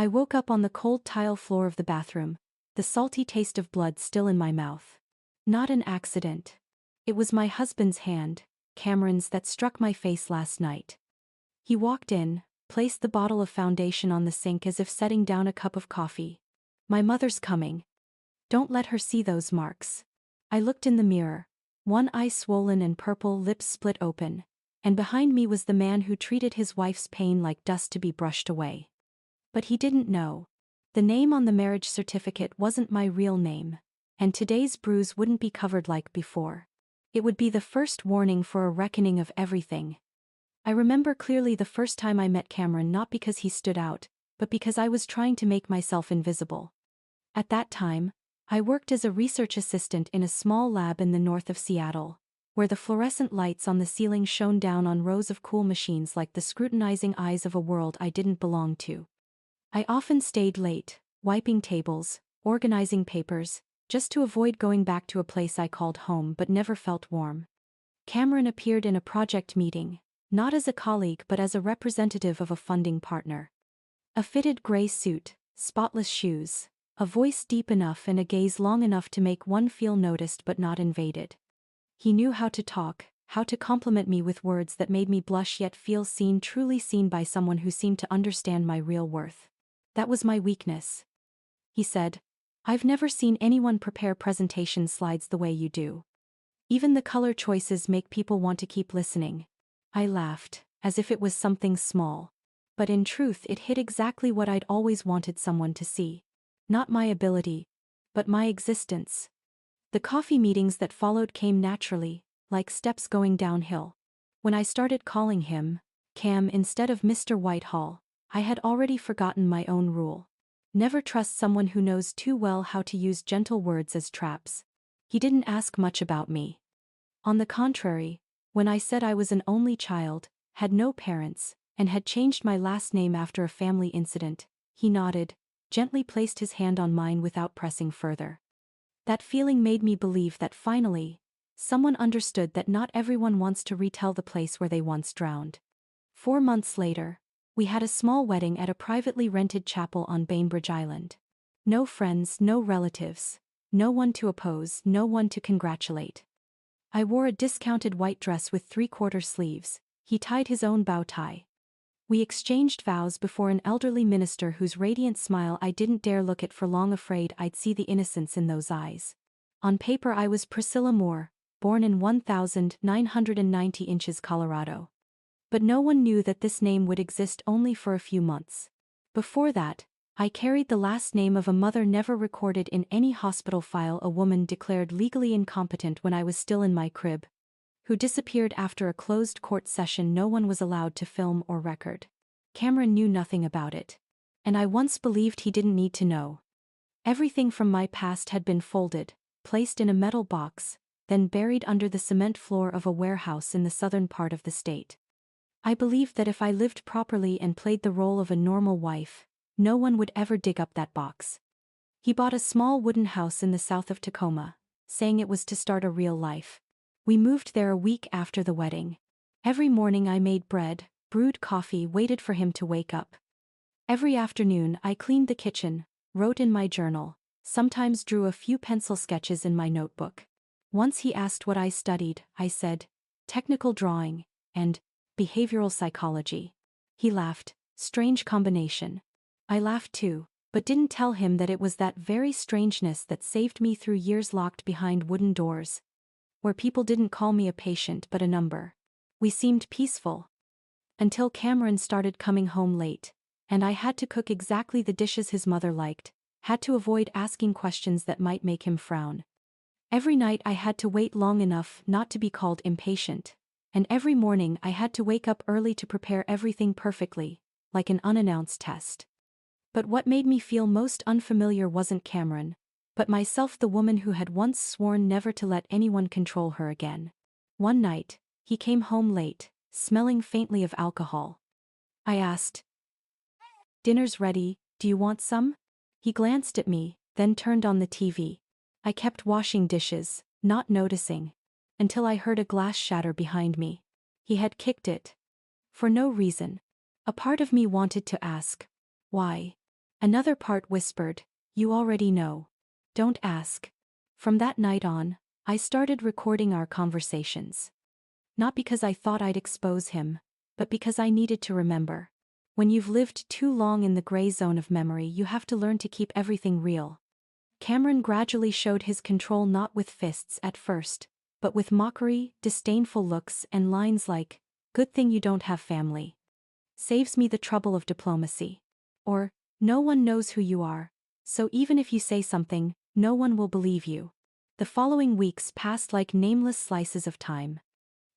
I woke up on the cold tile floor of the bathroom, the salty taste of blood still in my mouth. Not an accident. It was my husband's hand, Cameron's, that struck my face last night. He walked in, placed the bottle of foundation on the sink as if setting down a cup of coffee. My mother's coming. Don't let her see those marks. I looked in the mirror, one eye swollen and purple, lips split open, and behind me was the man who treated his wife's pain like dust to be brushed away. But he didn't know. The name on the marriage certificate wasn't my real name, and today's bruise wouldn't be covered like before. It would be the first warning for a reckoning of everything. I remember clearly the first time I met Cameron, not because he stood out, but because I was trying to make myself invisible. At that time, I worked as a research assistant in a small lab in the north of Seattle, where the fluorescent lights on the ceiling shone down on rows of cool machines like the scrutinizing eyes of a world I didn't belong to. I often stayed late, wiping tables, organizing papers, just to avoid going back to a place I called home but never felt warm. Cameron appeared in a project meeting, not as a colleague but as a representative of a funding partner. A fitted gray suit, spotless shoes, a voice deep enough and a gaze long enough to make one feel noticed but not invaded. He knew how to talk, how to compliment me with words that made me blush yet feel seen, truly seen by someone who seemed to understand my real worth. That was my weakness. He said, "I've never seen anyone prepare presentation slides the way you do. Even the color choices make people want to keep listening." I laughed, as if it was something small. But in truth it hit exactly what I'd always wanted someone to see. Not my ability, but my existence. The coffee meetings that followed came naturally, like steps going downhill. When I started calling him Cam instead of Mr. Whitehall, I had already forgotten my own rule. Never trust someone who knows too well how to use gentle words as traps. He didn't ask much about me. On the contrary, when I said I was an only child, had no parents, and had changed my last name after a family incident, he nodded, gently placed his hand on mine without pressing further. That feeling made me believe that finally, someone understood that not everyone wants to retell the place where they once drowned. 4 months later, we had a small wedding at a privately rented chapel on Bainbridge Island. No friends, no relatives, no one to oppose, no one to congratulate. I wore a discounted white dress with 3/4 sleeves, he tied his own bow tie. We exchanged vows before an elderly minister whose radiant smile I didn't dare look at for long, afraid I'd see the innocence in those eyes. On paper I was Priscilla Moore, born in 1990 inches, Colorado. But no one knew that this name would exist only for a few months. Before that, I carried the last name of a mother never recorded in any hospital file, a woman declared legally incompetent when I was still in my crib, who disappeared after a closed court session no one was allowed to film or record. Cameron knew nothing about it. And I once believed he didn't need to know. Everything from my past had been folded, placed in a metal box, then buried under the cement floor of a warehouse in the southern part of the state. I believed that if I lived properly and played the role of a normal wife, no one would ever dig up that box. He bought a small wooden house in the south of Tacoma, saying it was to start a real life. We moved there a week after the wedding. Every morning I made bread, brewed coffee, waited for him to wake up. Every afternoon I cleaned the kitchen, wrote in my journal, sometimes drew a few pencil sketches in my notebook. Once he asked what I studied, I said, technical drawing, and behavioral psychology. He laughed, strange combination. I laughed too, but didn't tell him that it was that very strangeness that saved me through years locked behind wooden doors, where people didn't call me a patient but a number. We seemed peaceful. Until Cameron started coming home late, and I had to cook exactly the dishes his mother liked, had to avoid asking questions that might make him frown. Every night I had to wait long enough not to be called impatient, and every morning I had to wake up early to prepare everything perfectly, like an unannounced test. But what made me feel most unfamiliar wasn't Cameron, but myself, the woman who had once sworn never to let anyone control her again. One night, he came home late, smelling faintly of alcohol. I asked, "Dinner's ready, do you want some?" He glanced at me, then turned on the TV. I kept washing dishes, not noticing, until I heard a glass shatter behind me. He had kicked it. For no reason. A part of me wanted to ask, why? Another part whispered, "You already know. Don't ask." From that night on, I started recording our conversations. Not because I thought I'd expose him, but because I needed to remember. When you've lived too long in the gray zone of memory, you have to learn to keep everything real. Cameron gradually showed his control, not with fists at first, but with mockery, disdainful looks, and lines like, "Good thing you don't have family. Saves me the trouble of diplomacy." Or, "No one knows who you are, so even if you say something, no one will believe you." The following weeks passed like nameless slices of time.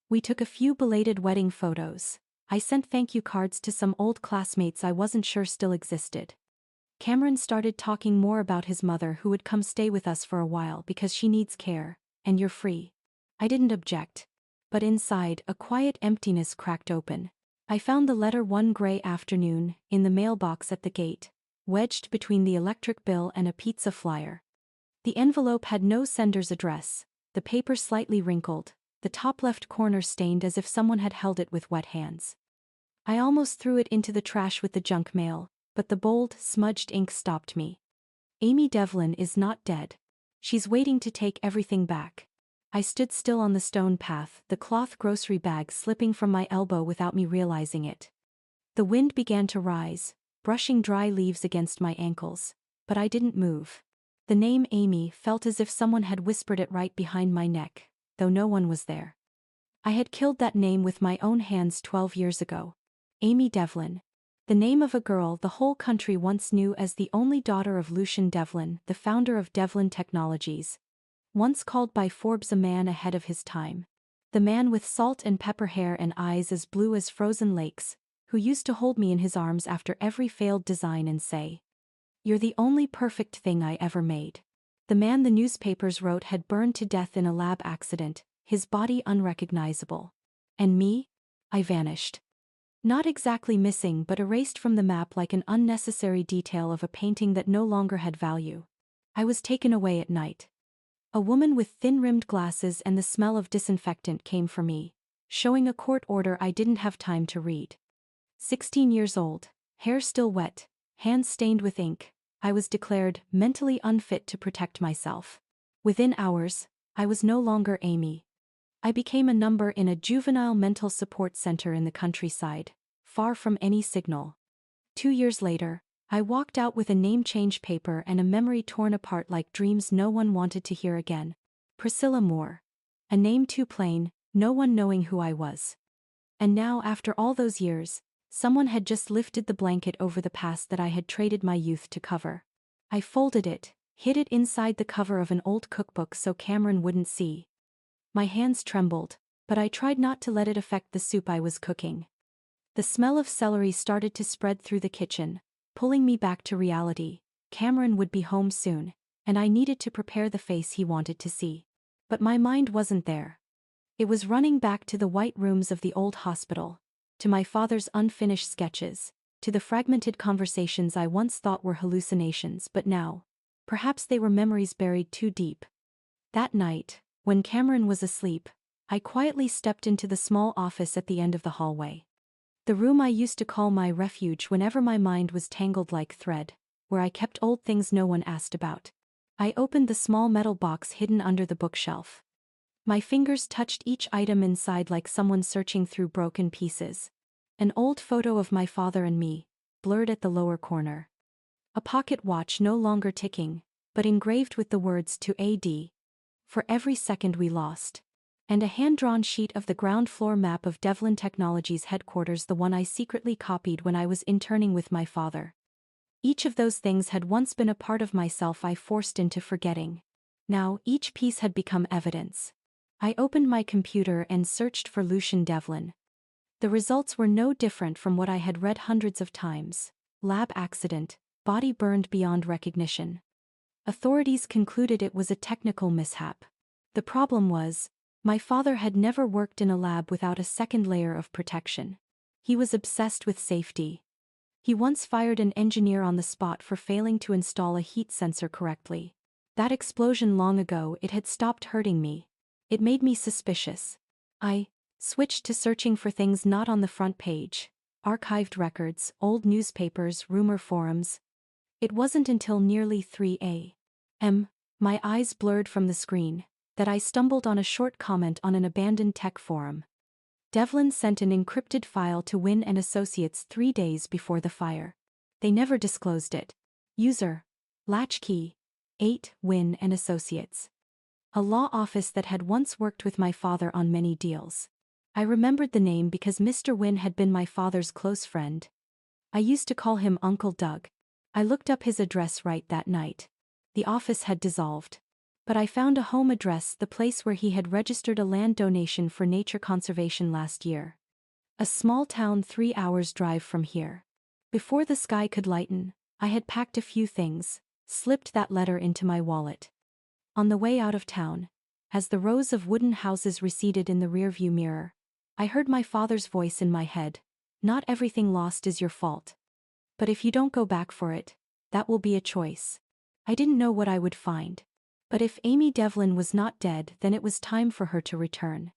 We took a few belated wedding photos. I sent thank you cards to some old classmates I wasn't sure still existed. Cameron started talking more about his mother, who would come stay with us for a while because she needs care, and you're free. I didn't object. But inside, a quiet emptiness cracked open. I found the letter one gray afternoon, in the mailbox at the gate, wedged between the electric bill and a pizza flyer. The envelope had no sender's address, the paper slightly wrinkled, the top left corner stained as if someone had held it with wet hands. I almost threw it into the trash with the junk mail, but the bold, smudged ink stopped me. "Amy Devlin is not dead. She's waiting to take everything back." I stood still on the stone path, the cloth grocery bag slipping from my elbow without me realizing it. The wind began to rise, brushing dry leaves against my ankles, but I didn't move. The name Amy felt as if someone had whispered it right behind my neck, though no one was there. I had killed that name with my own hands 12 years ago. Amy Devlin. The name of a girl the whole country once knew as the only daughter of Lucian Devlin, the founder of Devlin Technologies. Once called by Forbes a man ahead of his time. The man with salt and pepper hair and eyes as blue as frozen lakes, who used to hold me in his arms after every failed design and say, "You're the only perfect thing I ever made." The man the newspapers wrote had burned to death in a lab accident, his body unrecognizable. And me? I vanished. Not exactly missing, but erased from the map like an unnecessary detail of a painting that no longer had value. I was taken away at night. A woman with thin-rimmed glasses and the smell of disinfectant came for me, showing a court order I didn't have time to read. 16 years old, hair still wet, hands stained with ink, I was declared mentally unfit to protect myself. Within hours, I was no longer Amy. I became a number in a juvenile mental support center in the countryside, far from any signal. 2 years later, I walked out with a name change paper and a memory torn apart like dreams no one wanted to hear again. Priscilla Moore. A name too plain, no one knowing who I was. And now, after all those years, someone had just lifted the blanket over the past that I had traded my youth to cover. I folded it, hid it inside the cover of an old cookbook so Cameron wouldn't see. My hands trembled, but I tried not to let it affect the soup I was cooking. The smell of celery started to spread through the kitchen, pulling me back to reality. Cameron would be home soon, and I needed to prepare the face he wanted to see. But my mind wasn't there. It was running back to the white rooms of the old hospital, to my father's unfinished sketches, to the fragmented conversations I once thought were hallucinations, but now, perhaps they were memories buried too deep. That night, when Cameron was asleep, I quietly stepped into the small office at the end of the hallway. The room I used to call my refuge whenever my mind was tangled like thread, where I kept old things no one asked about. I opened the small metal box hidden under the bookshelf. My fingers touched each item inside like someone searching through broken pieces. An old photo of my father and me, blurred at the lower corner. A pocket watch no longer ticking, but engraved with the words "to AD. For every second we lost." And a hand-drawn sheet of the ground floor map of Devlin Technologies headquarters, the one I secretly copied when I was interning with my father. Each of those things had once been a part of myself I forced into forgetting. Now, each piece had become evidence. I opened my computer and searched for Lucian Devlin. The results were no different from what I had read hundreds of times. Lab accident, body burned beyond recognition. Authorities concluded it was a technical mishap. The problem was, my father had never worked in a lab without a second layer of protection. He was obsessed with safety. He once fired an engineer on the spot for failing to install a heat sensor correctly. That explosion long ago, it had stopped hurting me. It made me suspicious. I switched to searching for things not on the front page. Archived records, old newspapers, rumor forums. It wasn't until nearly 3 a.m., my eyes blurred from the screen, that I stumbled on a short comment on an abandoned tech forum. Devlin sent an encrypted file to Wynn and Associates 3 days before the fire. They never disclosed it. User. Latchkey. 8 Wynn and Associates. A law office that had once worked with my father on many deals. I remembered the name because Mr. Wynn had been my father's close friend. I used to call him Uncle Doug. I looked up his address right that night. The office had dissolved. But I found a home address, the place where he had registered a land donation for nature conservation last year. A small town 3 hours' drive from here. Before the sky could lighten, I had packed a few things, slipped that letter into my wallet. On the way out of town, as the rows of wooden houses receded in the rearview mirror, I heard my father's voice in my head. Not everything lost is your fault. But if you don't go back for it, that will be a choice. I didn't know what I would find. But if Amy Devlin was not dead, then it was time for her to return.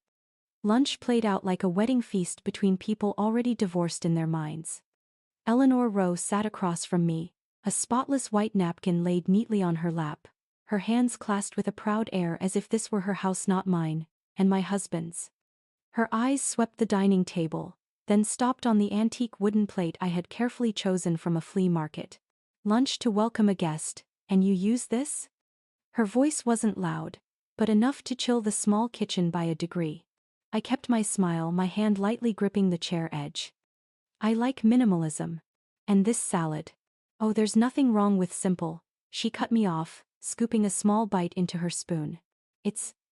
Lunch played out like a wedding feast between people already divorced in their minds. Eleanor Rowe sat across from me, a spotless white napkin laid neatly on her lap, her hands clasped with a proud air as if this were her house, not mine, and my husband's. Her eyes swept the dining table, then stopped on the antique wooden plate I had carefully chosen from a flea market. Lunch to welcome a guest, and you use this? Her voice wasn't loud, but enough to chill the small kitchen by a degree. I kept my smile, my hand lightly gripping the chair edge. I like minimalism. And this salad. Oh, there's nothing wrong with simple. She cut me off, scooping a small bite into her spoon.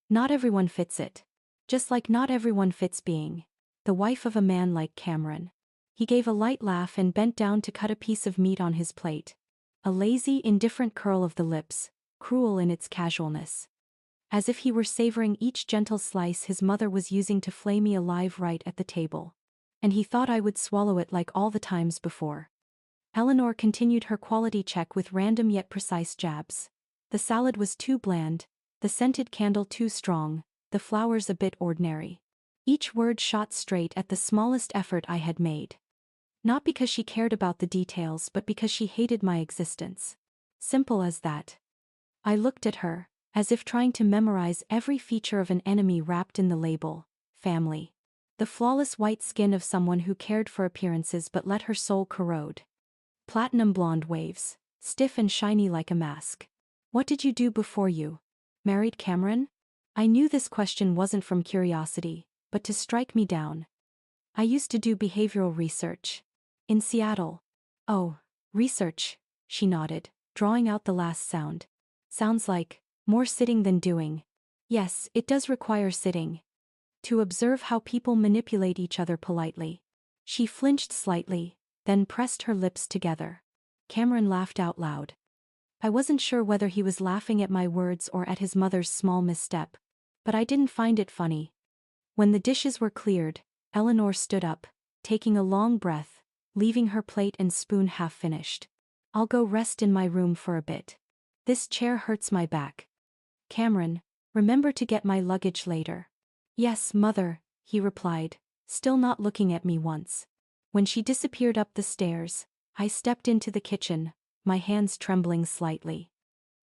Not everyone fits it. Just like not everyone fits being the wife of a man like Cameron. He gave a light laugh and bent down to cut a piece of meat on his plate. A lazy, indifferent curl of the lips, cruel in its casualness. As if he were savoring each gentle slice his mother was using to flay me alive right at the table. And he thought I would swallow it like all the times before. Eleanor continued her quality check with random yet precise jabs. The salad was too bland, the scented candle too strong, the flowers a bit ordinary. Each word shot straight at the smallest effort I had made. Not because she cared about the details, but because she hated my existence. Simple as that. I looked at her, as if trying to memorize every feature of an enemy wrapped in the label, family. The flawless white skin of someone who cared for appearances but let her soul corrode. Platinum blonde waves, stiff and shiny like a mask. What did you do before you married Cameron? I knew this question wasn't from curiosity, but to strike me down. I used to do behavioral research. In Seattle. Oh, research, she nodded, drawing out the last sound. Sounds like more sitting than doing. Yes, it does require sitting. To observe how people manipulate each other politely. She flinched slightly, then pressed her lips together. Cameron laughed out loud. I wasn't sure whether he was laughing at my words or at his mother's small misstep, but I didn't find it funny. When the dishes were cleared, Eleanor stood up, taking a long breath, leaving her plate and spoon half finished. I'll go rest in my room for a bit. This chair hurts my back. Cameron, remember to get my luggage later. Yes, Mother, he replied, still not looking at me once. When she disappeared up the stairs, I stepped into the kitchen, my hands trembling slightly.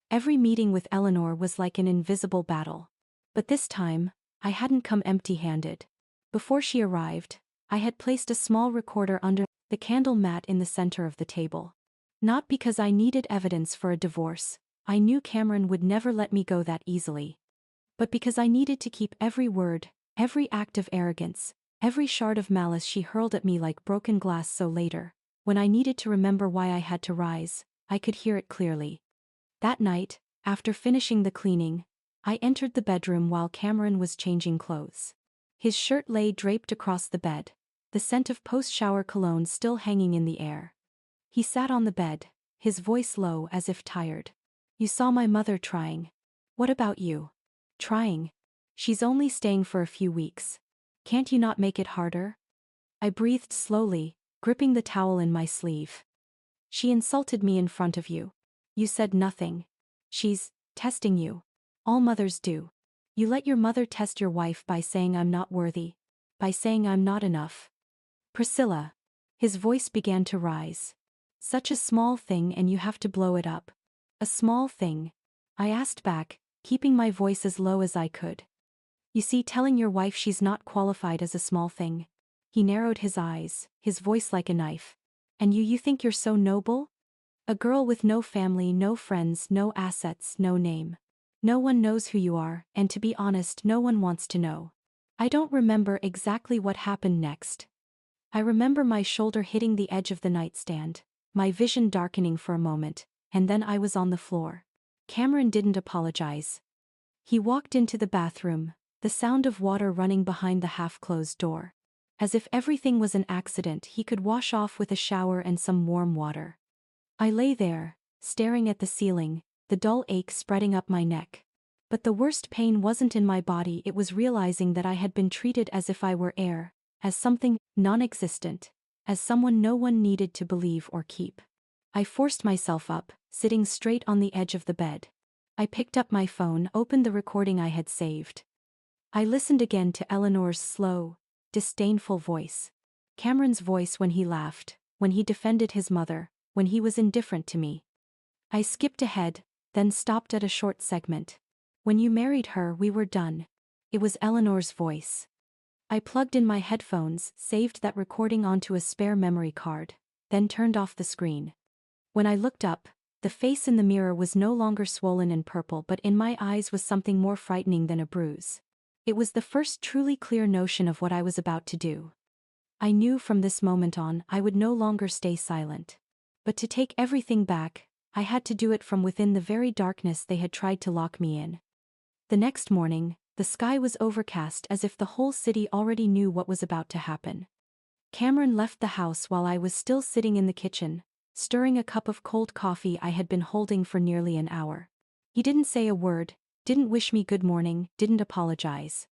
Every meeting with Eleanor was like an invisible battle. But this time, I hadn't come empty-handed. Before she arrived, I had placed a small recorder under the candle mat in the center of the table. Not because I needed evidence for a divorce, I knew Cameron would never let me go that easily. But because I needed to keep every word, every act of arrogance, every shard of malice she hurled at me like broken glass, so later, when I needed to remember why I had to rise, I could hear it clearly. That night, after finishing the cleaning, I entered the bedroom while Cameron was changing clothes. His shirt lay draped across the bed, the scent of post-shower cologne still hanging in the air. He sat on the bed, his voice low as if tired. You saw my mother trying. What about you? Trying? She's only staying for a few weeks. Can't you not make it harder? I breathed slowly, gripping the towel in my sleeve. She insulted me in front of you. You said nothing. She's testing you. All mothers do. You let your mother test your wife by saying I'm not worthy. By saying I'm not enough. Priscilla. His voice began to rise. Such a small thing and you have to blow it up. A small thing. I asked back, keeping my voice as low as I could. You see, telling your wife she's not qualified is a small thing. He narrowed his eyes, his voice like a knife. And you think you're so noble? A girl with no family, no friends, no assets, no name. No one knows who you are, and to be honest, no one wants to know. I don't remember exactly what happened next. I remember my shoulder hitting the edge of the nightstand, my vision darkening for a moment, and then I was on the floor. Cameron didn't apologize. He walked into the bathroom, the sound of water running behind the half-closed door. As if everything was an accident he could wash off with a shower and some warm water. I lay there, staring at the ceiling, the dull ache spreading up my neck. But the worst pain wasn't in my body, it was realizing that I had been treated as if I were air, as something non-existent, as someone no one needed to believe or keep. I forced myself up, sitting straight on the edge of the bed. I picked up my phone, opened the recording I had saved. I listened again to Eleanor's slow, disdainful voice. Cameron's voice when he laughed, when he defended his mother, when he was indifferent to me. I skipped ahead, then stopped at a short segment. When you married her, we were done. It was Eleanor's voice. I plugged in my headphones, saved that recording onto a spare memory card, then turned off the screen. When I looked up, the face in the mirror was no longer swollen and purple, but in my eyes was something more frightening than a bruise. It was the first truly clear notion of what I was about to do. I knew from this moment on I would no longer stay silent. But to take everything back, I had to do it from within the very darkness they had tried to lock me in. The next morning, the sky was overcast as if the whole city already knew what was about to happen. Cameron left the house while I was still sitting in the kitchen, stirring a cup of cold coffee I had been holding for nearly an hour. He didn't say a word, didn't wish me good morning, didn't apologize.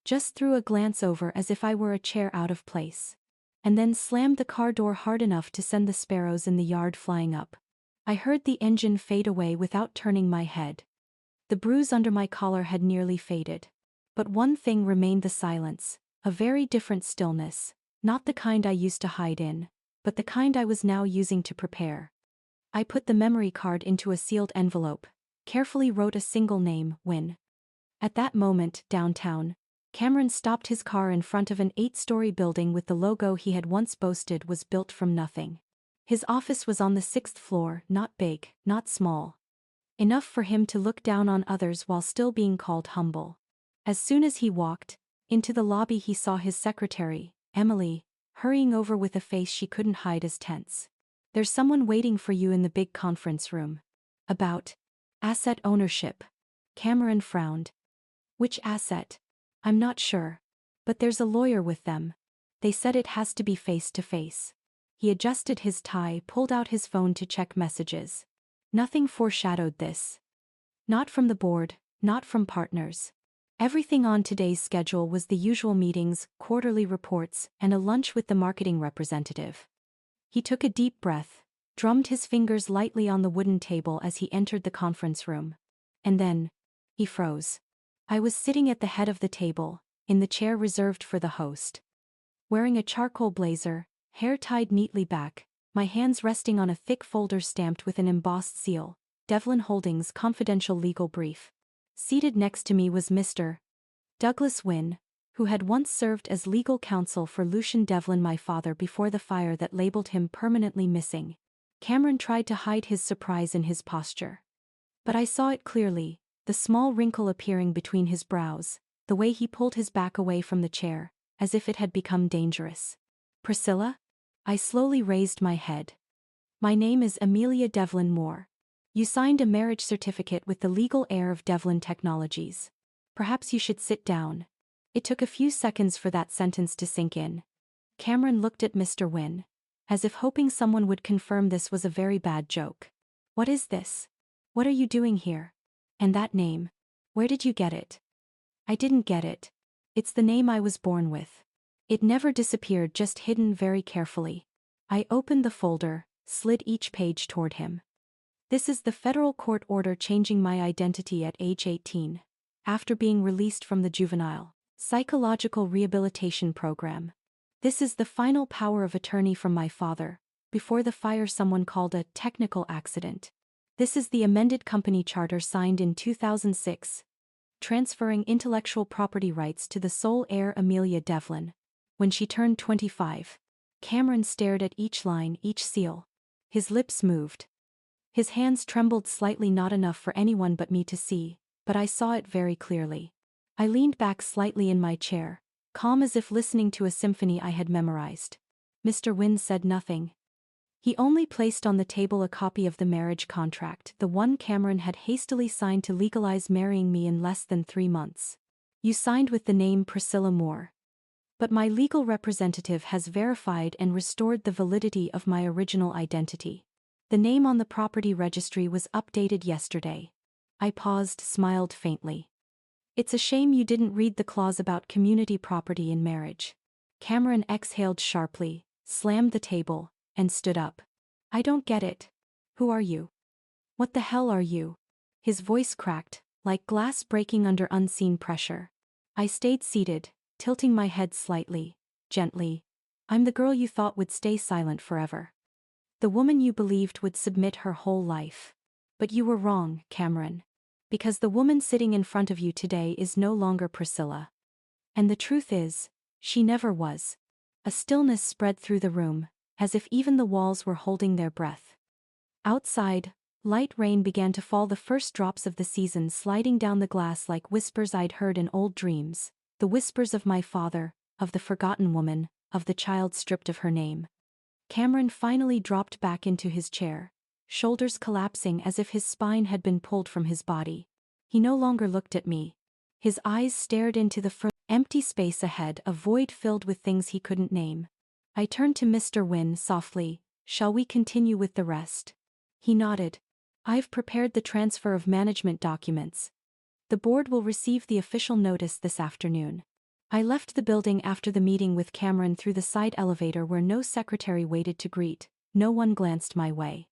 Just threw a glance over as if I were a chair out of place. And then slammed the car door hard enough to send the sparrows in the yard flying up. I heard the engine fade away without turning my head. The bruise under my collar had nearly faded. But one thing remained: the silence, a very different stillness, not the kind I used to hide in, but the kind I was now using to prepare. I put the memory card into a sealed envelope, carefully wrote a single name, Win. At that moment, downtown, Cameron stopped his car in front of an 8-story building with the logo he had once boasted was built from nothing. His office was on the 6th floor, not big, not small. Enough for him to look down on others while still being called humble. As soon as he walked into the lobby, he saw his secretary, Emily, hurrying over with a face she couldn't hide as tense. "There's someone waiting for you in the big conference room." "About asset ownership." Cameron frowned. "Which asset?" "I'm not sure. But there's a lawyer with them. They said it has to be face to face." He adjusted his tie, pulled out his phone to check messages. Nothing foreshadowed this. Not from the board, not from partners. Everything on today's schedule was the usual meetings, quarterly reports, and a lunch with the marketing representative. He took a deep breath, drummed his fingers lightly on the wooden table as he entered the conference room. And then, he froze. I was sitting at the head of the table, in the chair reserved for the host. Wearing a charcoal blazer, hair tied neatly back, my hands resting on a thick folder stamped with an embossed seal, Devlin Holdings confidential legal brief. Seated next to me was Mr. Douglas Wynne, who had once served as legal counsel for Lucian Devlin, my father, before the fire that labeled him permanently missing. Cameron tried to hide his surprise in his posture. But I saw it clearly, the small wrinkle appearing between his brows, the way he pulled his back away from the chair, as if it had become dangerous. "Priscilla?" I slowly raised my head. "My name is Amelia Devlin Moore. You signed a marriage certificate with the legal heir of Devlin Technologies. Perhaps you should sit down." It took a few seconds for that sentence to sink in. Cameron looked at Mr. Wynne, as if hoping someone would confirm this was a very bad joke. "What is this? What are you doing here? And that name? Where did you get it?" "I didn't get it. It's the name I was born with. It never disappeared, just hidden very carefully." I opened the folder, slid each page toward him. "This is the federal court order changing my identity at age 18, after being released from the juvenile psychological rehabilitation program. This is the final power of attorney from my father, before the fire someone called a technical accident. This is the amended company charter signed in 2006, transferring intellectual property rights to the sole heir Amelia Devlin. When she turned 25, Cameron stared at each line, each seal. His lips moved. His hands trembled slightly, not enough for anyone but me to see, but I saw it very clearly. I leaned back slightly in my chair, calm as if listening to a symphony I had memorized. Mr. Wynne said nothing. He only placed on the table a copy of the marriage contract, the one Cameron had hastily signed to legalize marrying me in less than 3 months. You signed with the name Priscilla Moore. But my legal representative has verified and restored the validity of my original identity. The name on the property registry was updated yesterday. I paused, smiled faintly. It's a shame you didn't read the clause about community property in marriage. Cameron exhaled sharply, slammed the table, and stood up. I don't get it. Who are you? What the hell are you? His voice cracked, like glass breaking under unseen pressure. I stayed seated, tilting my head slightly, gently. I'm the girl you thought would stay silent forever. The woman you believed would submit her whole life. But you were wrong, Cameron. Because the woman sitting in front of you today is no longer Priscilla. And the truth is, she never was. A stillness spread through the room, as if even the walls were holding their breath. Outside, light rain began to fall, the first drops of the season sliding down the glass like whispers I'd heard in old dreams, the whispers of my father, of the forgotten woman, of the child stripped of her name. Cameron finally dropped back into his chair, shoulders collapsing as if his spine had been pulled from his body. He no longer looked at me. His eyes stared into the empty space ahead, a void filled with things he couldn't name. I turned to Mr. Wynne softly. Shall we continue with the rest? He nodded. I've prepared the transfer of management documents. The board will receive the official notice this afternoon. I left the building after the meeting with Cameron through the side elevator where no secretary waited to greet, no one glanced my way.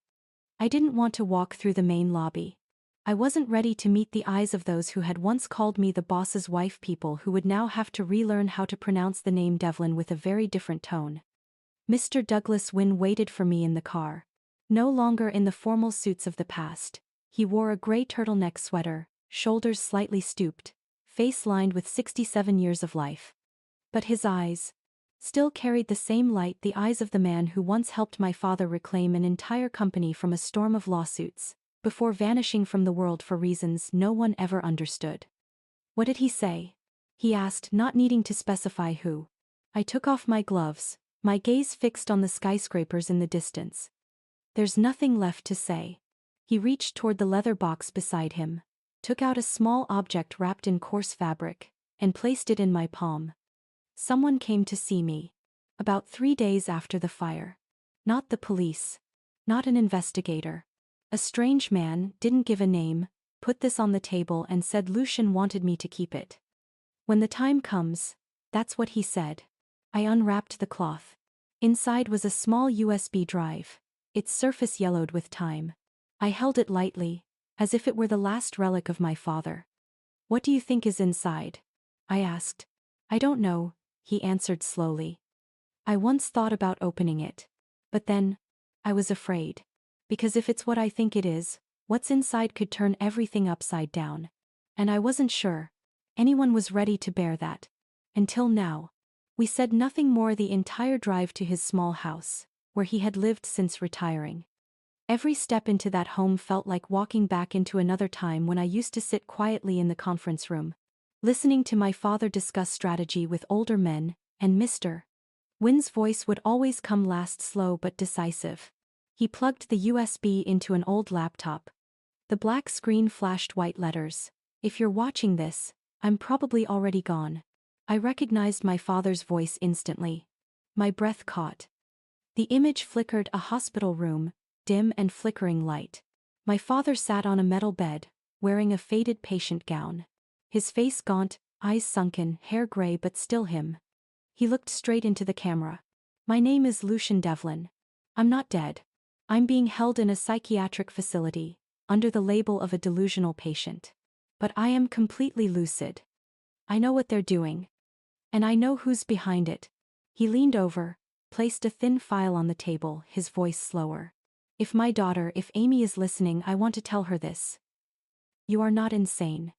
I didn't want to walk through the main lobby. I wasn't ready to meet the eyes of those who had once called me the boss's wife, people who would now have to relearn how to pronounce the name Devlin with a very different tone. Mr. Douglas Wynne waited for me in the car. No longer in the formal suits of the past, he wore a gray turtleneck sweater, shoulders slightly stooped, face lined with 67 years of life. But his eyes still carried the same light, the eyes of the man who once helped my father reclaim an entire company from a storm of lawsuits, before vanishing from the world for reasons no one ever understood. What did he say? He asked, not needing to specify who. I took off my gloves, my gaze fixed on the skyscrapers in the distance. There's nothing left to say. He reached toward the leather box beside him, took out a small object wrapped in coarse fabric, and placed it in my palm. Someone came to see me. About 3 days after the fire. Not the police. Not an investigator. A strange man, didn't give a name, put this on the table and said Lucian wanted me to keep it. When the time comes, that's what he said. I unwrapped the cloth. Inside was a small USB drive, its surface yellowed with time. I held it lightly, as if it were the last relic of my father. What do you think is inside? I asked. I don't know, he answered slowly. I once thought about opening it. But then, I was afraid. Because if it's what I think it is, what's inside could turn everything upside down. And I wasn't sure anyone was ready to bear that. Until now. We said nothing more the entire drive to his small house, where he had lived since retiring. Every step into that home felt like walking back into another time when I used to sit quietly in the conference room, listening to my father discuss strategy with older men, and Mr. Wynne's voice would always come last, slow but decisive. He plugged the USB into an old laptop. The black screen flashed white letters. If you're watching this, I'm probably already gone. I recognized my father's voice instantly. My breath caught. The image flickered, a hospital room, dim and flickering light. My father sat on a metal bed, wearing a faded patient gown. His face gaunt, eyes sunken, hair gray but still him. He looked straight into the camera. My name is Lucian Devlin. I'm not dead. I'm being held in a psychiatric facility, under the label of a delusional patient. But I am completely lucid. I know what they're doing. And I know who's behind it. He leaned over, placed a thin file on the table, his voice slower. If Amy is listening, I want to tell her this. You are not insane.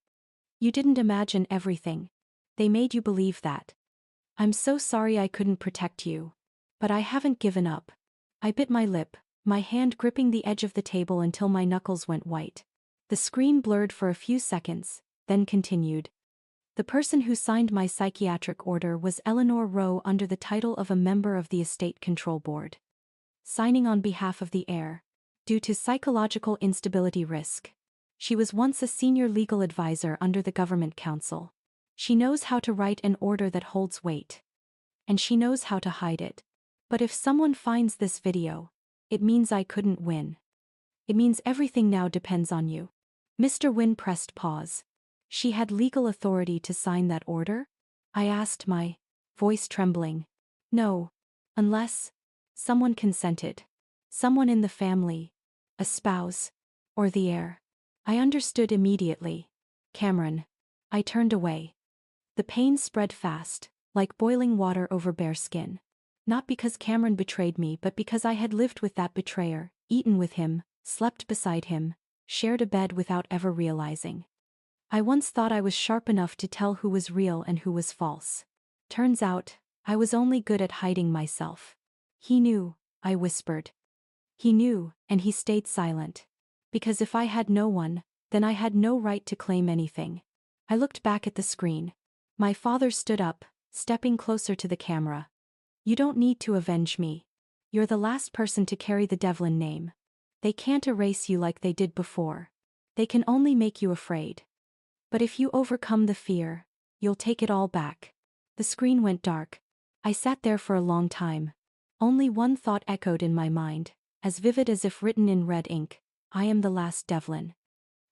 You didn't imagine everything. They made you believe that. I'm so sorry I couldn't protect you. But I haven't given up. I bit my lip, my hand gripping the edge of the table until my knuckles went white. The screen blurred for a few seconds, then continued. The person who signed my psychiatric order was Eleanor Rowe under the title of a member of the Estate Control Board. Signing on behalf of the heir. Due to psychological instability risk. She was once a senior legal advisor under the Government Council. She knows how to write an order that holds weight. And she knows how to hide it. But if someone finds this video, it means I couldn't win. It means everything now depends on you. Mr. Wynne pressed pause. She had legal authority to sign that order? I asked, my voice trembling. No. Unless someone consented. Someone in the family. A spouse. Or the heir. I understood immediately. Cameron. I turned away. The pain spread fast, like boiling water over bare skin. Not because Cameron betrayed me, but because I had lived with that betrayer, eaten with him, slept beside him, shared a bed without ever realizing. I once thought I was sharp enough to tell who was real and who was false. Turns out, I was only good at hiding myself. He knew, I whispered. He knew, and he stayed silent. Because if I had no one, then I had no right to claim anything. I looked back at the screen. My father stood up, stepping closer to the camera. You don't need to avenge me. You're the last person to carry the Devlin name. They can't erase you like they did before. They can only make you afraid. But if you overcome the fear, you'll take it all back. The screen went dark. I sat there for a long time. Only one thought echoed in my mind, as vivid as if written in red ink. I am the last Devlin.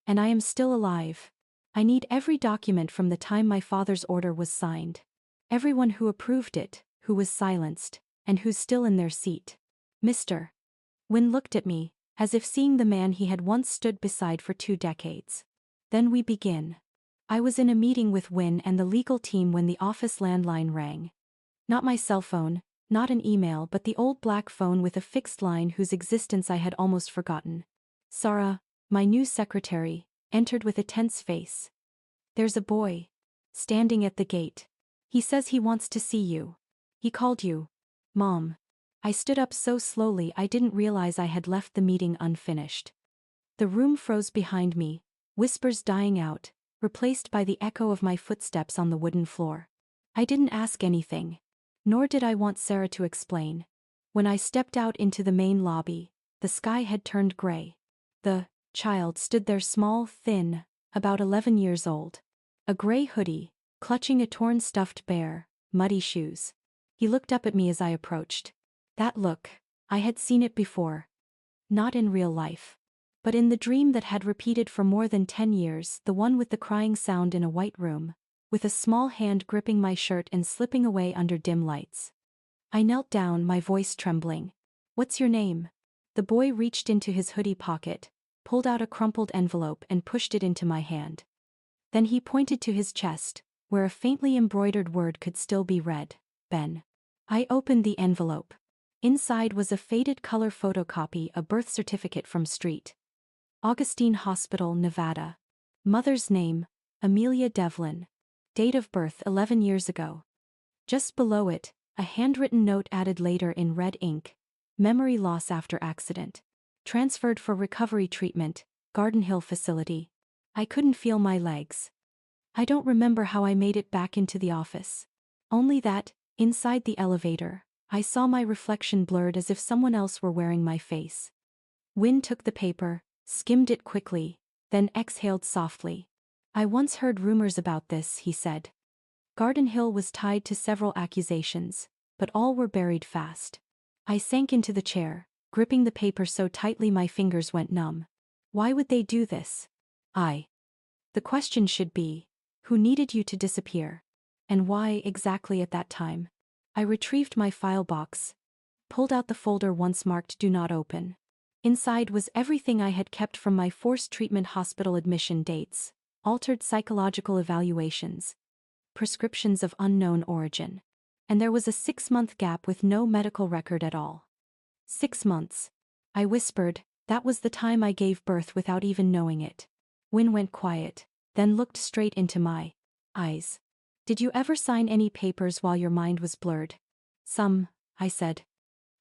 And I am still alive. I need every document from the time my father's order was signed. Everyone who approved it, who was silenced, and who's still in their seat. Mr. Wynne looked at me, as if seeing the man he had once stood beside for 2 decades. Then we begin. I was in a meeting with Wynne and the legal team when the office landline rang. Not my cell phone, not an email, but the old black phone with a fixed line whose existence I had almost forgotten. Sarah, my new secretary, entered with a tense face. There's a boy. Standing at the gate. He says he wants to see you. He called you. Mom. I stood up so slowly I didn't realize I had left the meeting unfinished. The room froze behind me, whispers dying out, replaced by the echo of my footsteps on the wooden floor. I didn't ask anything. Nor did I want Sarah to explain. When I stepped out into the main lobby, the sky had turned gray. The child stood there, small, thin, about 11 years old. A gray hoodie, clutching a torn stuffed bear, muddy shoes. He looked up at me as I approached. That look, I had seen it before. Not in real life. But in the dream that had repeated for more than 10 years, the one with the crying sound in a white room, with a small hand gripping my shirt and slipping away under dim lights. I knelt down, my voice trembling. What's your name? The boy reached into his hoodie pocket, pulled out a crumpled envelope and pushed it into my hand. Then he pointed to his chest, where a faintly embroidered word could still be read. Ben. I opened the envelope. Inside was a faded color photocopy, a birth certificate from St. Augustine Hospital, Nevada. Mother's name, Amelia Devlin. Date of birth 11 years ago. Just below it, a handwritten note added later in red ink. Memory loss after accident. Transferred for recovery treatment, Garden Hill facility. I couldn't feel my legs. I don't remember how I made it back into the office. Only that, inside the elevator, I saw my reflection blurred as if someone else were wearing my face. Wynne took the paper, skimmed it quickly, then exhaled softly. I once heard rumors about this, he said. Garden Hill was tied to several accusations, but all were buried fast. I sank into the chair, gripping the paper so tightly my fingers went numb. Why would they do this? The question should be, who needed you to disappear? And why exactly at that time? I retrieved my file box, pulled out the folder once marked Do Not Open. Inside was everything I had kept from my forced treatment hospital admission dates, altered psychological evaluations, prescriptions of unknown origin. And there was a 6-month gap with no medical record at all. 6 months. I whispered, that was the time I gave birth without even knowing it. Win went quiet, then looked straight into my eyes. Did you ever sign any papers while your mind was blurred? Some, I said.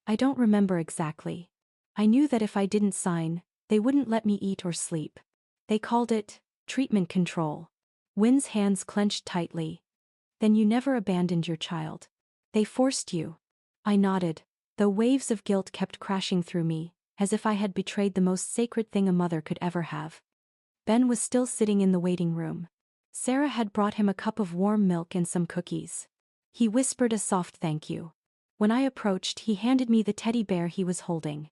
I don't remember exactly. I knew that if I didn't sign, they wouldn't let me eat or sleep. They called it treatment control. Win's hands clenched tightly. Then you never abandoned your child. They forced you. I nodded, though waves of guilt kept crashing through me, as if I had betrayed the most sacred thing a mother could ever have. Ben was still sitting in the waiting room. Sarah had brought him a cup of warm milk and some cookies. He whispered a soft thank you. When I approached, he handed me the teddy bear he was holding.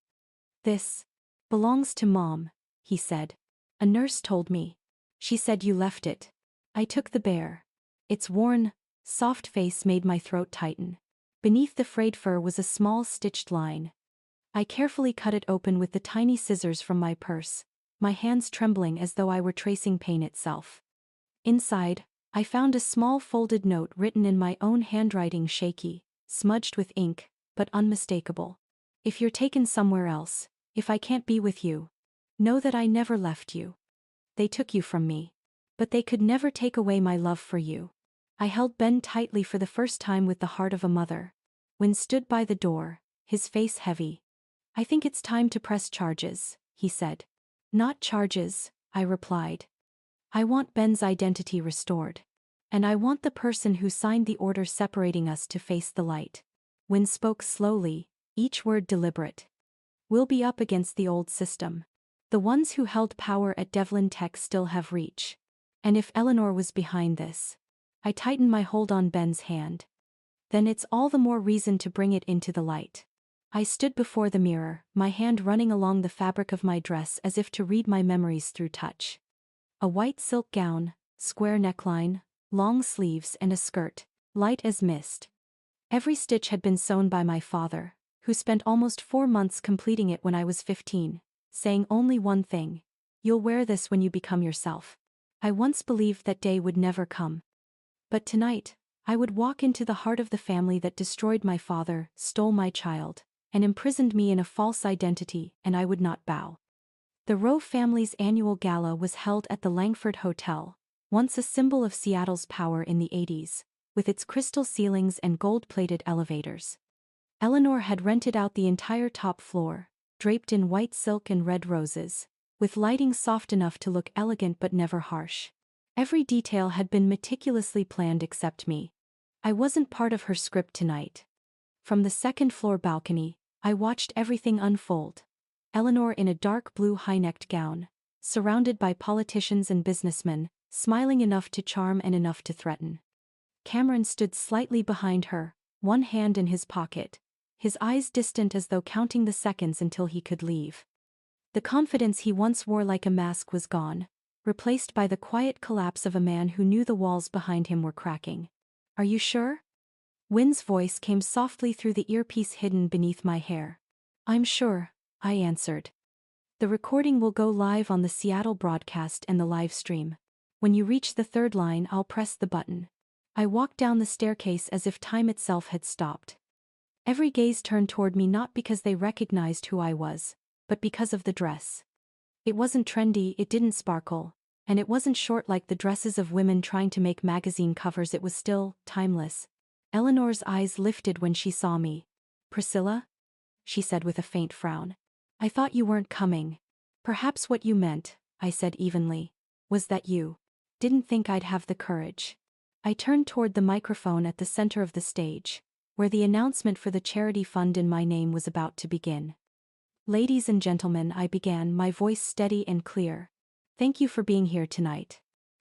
This belongs to Mom, he said. A nurse told me. She said you left it. I took the bear. Its worn, soft face made my throat tighten. Beneath the frayed fur was a small stitched line. I carefully cut it open with the tiny scissors from my purse, my hands trembling as though I were tracing pain itself. Inside, I found a small folded note written in my own handwriting, shaky, smudged with ink, but unmistakable. If you're taken somewhere else, if I can't be with you, know that I never left you. They took you from me, but they could never take away my love for you. I held Ben tightly for the first time with the heart of a mother. Win stood by the door, his face heavy. I think it's time to press charges, he said. Not charges, I replied. I want Ben's identity restored. And I want the person who signed the order separating us to face the light. Win spoke slowly, each word deliberate. We'll be up against the old system. The ones who held power at Devlin Tech still have reach. And if Eleanor was behind this, I tightened my hold on Ben's hand. Then it's all the more reason to bring it into the light. I stood before the mirror, my hand running along the fabric of my dress as if to read my memories through touch. A white silk gown, square neckline, long sleeves and a skirt, light as mist. Every stitch had been sewn by my father, who spent almost 4 months completing it when I was 15, saying only one thing: you'll wear this when you become yourself. I once believed that day would never come. But tonight, I would walk into the heart of the family that destroyed my father, stole my child, and imprisoned me in a false identity, and I would not bow. The Rowe family's annual gala was held at the Langford Hotel, once a symbol of Seattle's power in the 80s, with its crystal ceilings and gold-plated elevators. Eleanor had rented out the entire top floor, draped in white silk and red roses, with lighting soft enough to look elegant but never harsh. Every detail had been meticulously planned except me. I wasn't part of her script tonight. From the second-floor balcony, I watched everything unfold. Eleanor in a dark blue high-necked gown, surrounded by politicians and businessmen, smiling enough to charm and enough to threaten. Cameron stood slightly behind her, one hand in his pocket, his eyes distant as though counting the seconds until he could leave. The confidence he once wore like a mask was gone, replaced by the quiet collapse of a man who knew the walls behind him were cracking. Are you sure? Win's voice came softly through the earpiece hidden beneath my hair. I'm sure, I answered. The recording will go live on the Seattle broadcast and the live stream. When you reach the third line, I'll press the button. I walked down the staircase as if time itself had stopped. Every gaze turned toward me, not because they recognized who I was, but because of the dress. It wasn't trendy, it didn't sparkle, and it wasn't short like the dresses of women trying to make magazine covers. It was still timeless. Eleanor's eyes lifted when she saw me. Priscilla? She said with a faint frown. I thought you weren't coming. Perhaps what you meant, I said evenly, was that you didn't think I'd have the courage. I turned toward the microphone at the center of the stage, where the announcement for the charity fund in my name was about to begin. Ladies and gentlemen, I began, my voice steady and clear. Thank you for being here tonight.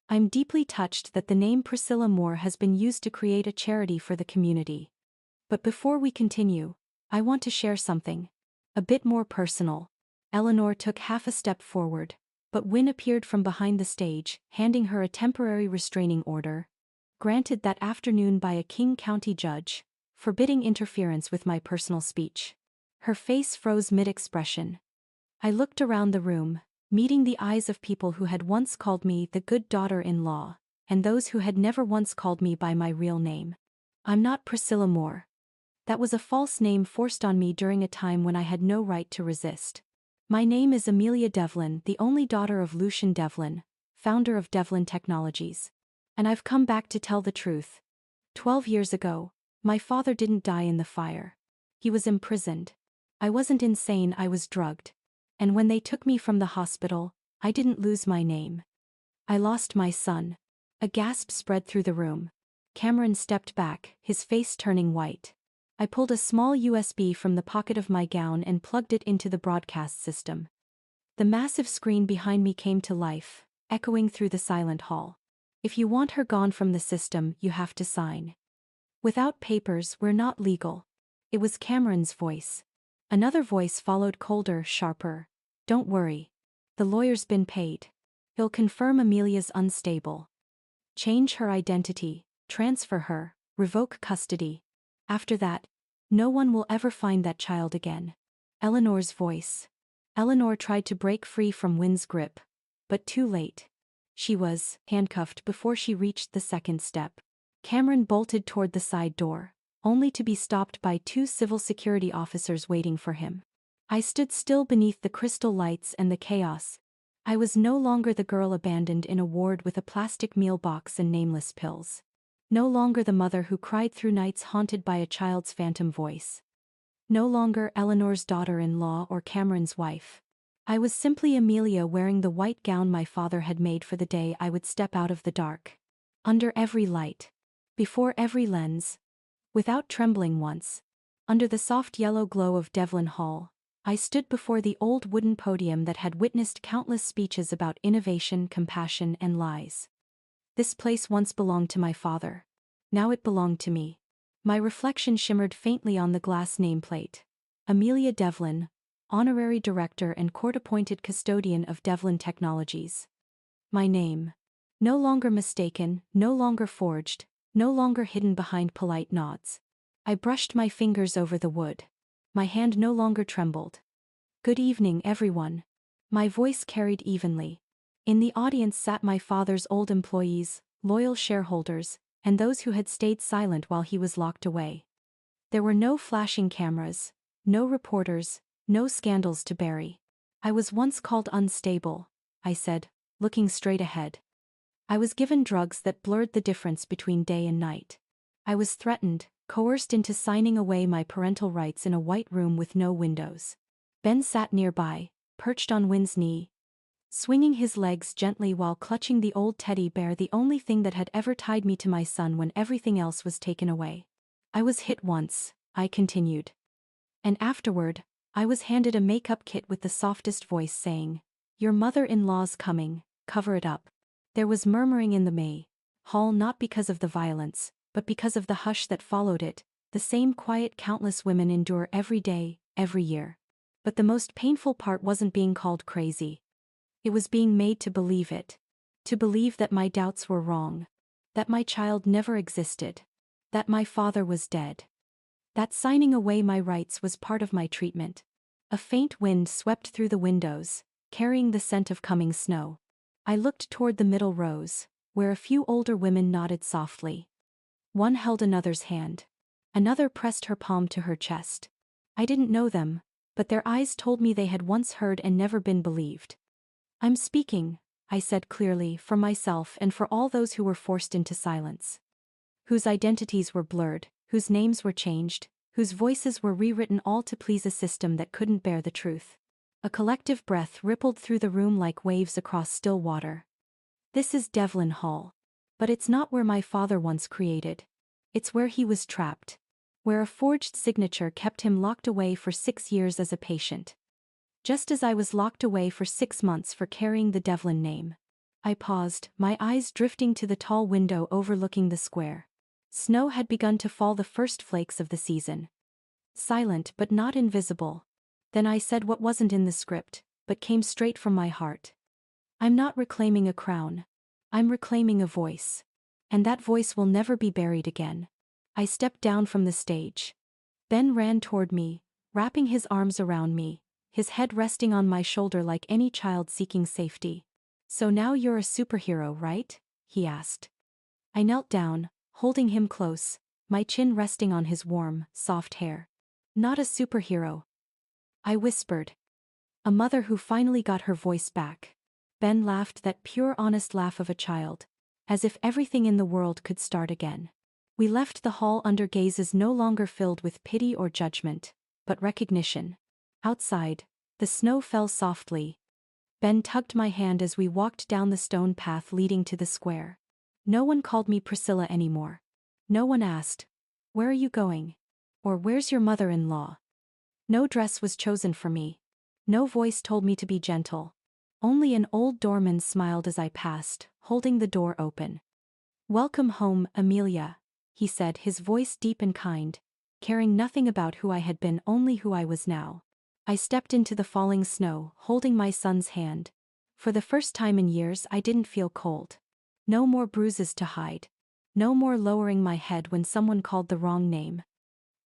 I'm deeply touched that the name Priscilla Moore has been used to create a charity for the community. But before we continue, I want to share something a bit more personal. Eleanor took half a step forward, but Win appeared from behind the stage, handing her a temporary restraining order, granted that afternoon by a King County judge, forbidding interference with my personal speech. Her face froze mid-expression. I looked around the room, meeting the eyes of people who had once called me the good daughter-in-law, and those who had never once called me by my real name. I'm not Priscilla Moore. That was a false name forced on me during a time when I had no right to resist. My name is Amelia Devlin, the only daughter of Lucian Devlin, founder of Devlin Technologies. And I've come back to tell the truth. 12 years ago, my father didn't die in the fire. He was imprisoned. I wasn't insane, I was drugged. And when they took me from the hospital, I didn't lose my name. I lost my son. A gasp spread through the room. Cameron stepped back, his face turning white. I pulled a small USB from the pocket of my gown and plugged it into the broadcast system. The massive screen behind me came to life, echoing through the silent hall. If you want her gone from the system, you have to sign. Without papers, we're not legal. It was Cameron's voice. Another voice followed, colder, sharper. Don't worry. The lawyer's been paid. He'll confirm Amelia's unstable. Change her identity, transfer her, revoke custody. After that, no one will ever find that child again. Eleanor's voice. Eleanor tried to break free from Wynn's grip, but too late. She was handcuffed before she reached the second step. Cameron bolted toward the side door, only to be stopped by 2 civil security officers waiting for him. I stood still beneath the crystal lights and the chaos. I was no longer the girl abandoned in a ward with a plastic meal box and nameless pills. No longer the mother who cried through nights haunted by a child's phantom voice. No longer Eleanor's daughter-in-law or Cameron's wife. I was simply Amelia, wearing the white gown my father had made for the day I would step out of the dark. Under every light. Before every lens. Without trembling once. Under the soft yellow glow of Devlin Hall, I stood before the old wooden podium that had witnessed countless speeches about innovation, compassion, and lies. This place once belonged to my father. Now it belonged to me. My reflection shimmered faintly on the glass nameplate. Amelia Devlin, Honorary Director and Court-Appointed Custodian of Devlin Technologies. My name. No longer mistaken, no longer forged, no longer hidden behind polite nods. I brushed my fingers over the wood. My hand no longer trembled. Good evening, everyone. My voice carried evenly. In the audience sat my father's old employees, loyal shareholders, and those who had stayed silent while he was locked away. There were no flashing cameras, no reporters, no scandals to bury. I was once called unstable, I said, looking straight ahead. I was given drugs that blurred the difference between day and night. I was threatened, coerced into signing away my parental rights in a white room with no windows. Ben sat nearby, perched on Wynn's knee, swinging his legs gently while clutching the old teddy bear, the only thing that had ever tied me to my son when everything else was taken away. I was hit once, I continued. And afterward, I was handed a makeup kit with the softest voice saying, "Your mother-in-law's coming, cover it up." There was murmuring in the May hall, not because of the violence, but because of the hush that followed it, the same quiet countless women endure every day, every year. But the most painful part wasn't being called crazy. It was being made to believe it. To believe that my doubts were wrong. That my child never existed. That my father was dead. That signing away my rights was part of my treatment. A faint wind swept through the windows, carrying the scent of coming snow. I looked toward the middle rows, where a few older women nodded softly. One held another's hand. Another pressed her palm to her chest. I didn't know them, but their eyes told me they had once heard and never been believed. "I'm speaking," I said clearly, for myself and for all those who were forced into silence. Whose identities were blurred, whose names were changed, whose voices were rewritten, all to please a system that couldn't bear the truth. A collective breath rippled through the room like waves across still water. This is Devlin Hall. But it's not where my father once created. It's where he was trapped. Where a forged signature kept him locked away for 6 years as a patient. Just as I was locked away for 6 months for carrying the Devlin name. I paused, my eyes drifting to the tall window overlooking the square. Snow had begun to fall, the first flakes of the season. Silent but not invisible. Then I said what wasn't in the script, but came straight from my heart. I'm not reclaiming a crown. I'm reclaiming a voice. And that voice will never be buried again. I stepped down from the stage. Ben ran toward me, wrapping his arms around me, his head resting on my shoulder like any child seeking safety. "So now you're a superhero, right?" he asked. I knelt down, holding him close, my chin resting on his warm, soft hair. Not a superhero, I whispered. A mother who finally got her voice back. Ben laughed, that pure honest laugh of a child, as if everything in the world could start again. We left the hall under gazes no longer filled with pity or judgment, but recognition. Outside, the snow fell softly. Ben tugged my hand as we walked down the stone path leading to the square. No one called me Priscilla anymore. No one asked, "Where are you going?" Or "Where's your mother-in-law?" No dress was chosen for me. No voice told me to be gentle. Only an old doorman smiled as I passed, holding the door open. "Welcome home, Amelia," he said, his voice deep and kind, caring nothing about who I had been, only who I was now. I stepped into the falling snow, holding my son's hand. For the first time in years I didn't feel cold. No more bruises to hide. No more lowering my head when someone called the wrong name.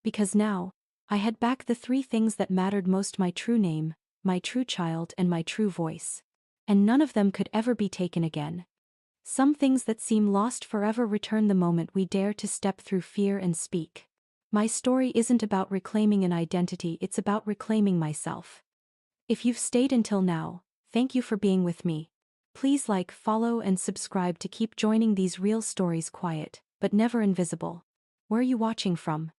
Because now, I had back the three things that mattered most: my true name, my true child, and my true voice. And none of them could ever be taken again. Some things that seem lost forever return the moment we dare to step through fear and speak. My story isn't about reclaiming an identity, it's about reclaiming myself. If you've stayed until now, thank you for being with me. Please like, follow, and subscribe to keep joining these real stories, quiet, but never invisible. Where are you watching from?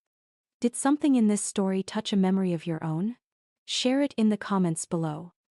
Did something in this story touch a memory of your own? Share it in the comments below.